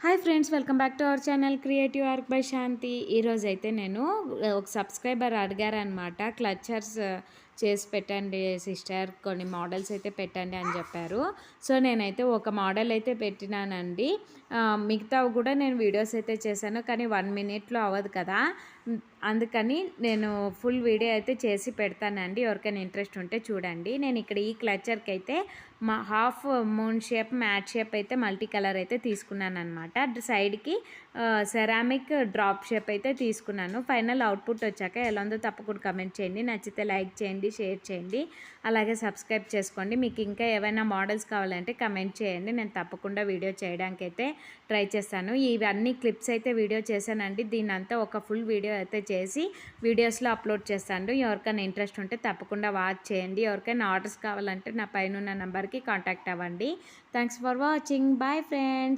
Hi friends, welcome back to our channel creative arc by Shanti. ఈరోజైతే నేను ఒక subscriber అడిగారనమాట, clutchers చేసి పెట్టండి సిస్టర్, కొన్ని మోడల్స్ అయితే పెట్టండి అని చెప్పారు. సో నేనైతే ఒక మోడల్ అయితే పెట్టినానండి. మిగతావి కూడా నేను వీడియోస్ అయితే చేశాను, కానీ 1 మినిట్లో అవ్వదు కదా, అందుకని నేను ఫుల్ వీడియో అయితే చేసి పెడతానండి. ఎవరికైనా ఇంట్రెస్ట్ ఉంటే చూడండి. నేను ఇక్కడ ఈ క్లచర్కి అయితే half moon shape mat shape అయితే మల్టీ కలర్ అయితే తీసుకున్నాను అనమాట. సైడ్కి సెరామిక్ డ్రాప్ షేప్ అయితే తీసుకున్నాను. ఫైనల్ అవుట్పుట్ వచ్చాక ఎలా ఉందో తప్పకుండా కమెంట్ చేయండి. నచ్చితే లైక్ చేయండి, షేర్ చేయండి, అలాగే సబ్స్క్రైబ్ చేసుకోండి. మీకు ఇంకా ఏవైనా మోడల్స్ కావాలంటే కమెంట్ చేయండి, నేను తప్పకుండా వీడియో చేయడానికి అయితే ట్రై చేస్తాను. ఇవన్నీ క్లిప్స్ అయితే వీడియో చేశానండి. దీని అంతా ఒక ఫుల్ వీడియో అయితే చేసి వీడియోస్లో అప్లోడ్ చేస్తాను. ఎవరికైనా ఇంట్రెస్ట్ ఉంటే తప్పకుండా వాచ్ చేయండి. ఎవరికైనా ఆర్డర్స్ కావాలంటే నా పైన ఉన్న నెంబర్కి కాంటాక్ట్ అవ్వండి. Thanks for watching. Bye friends.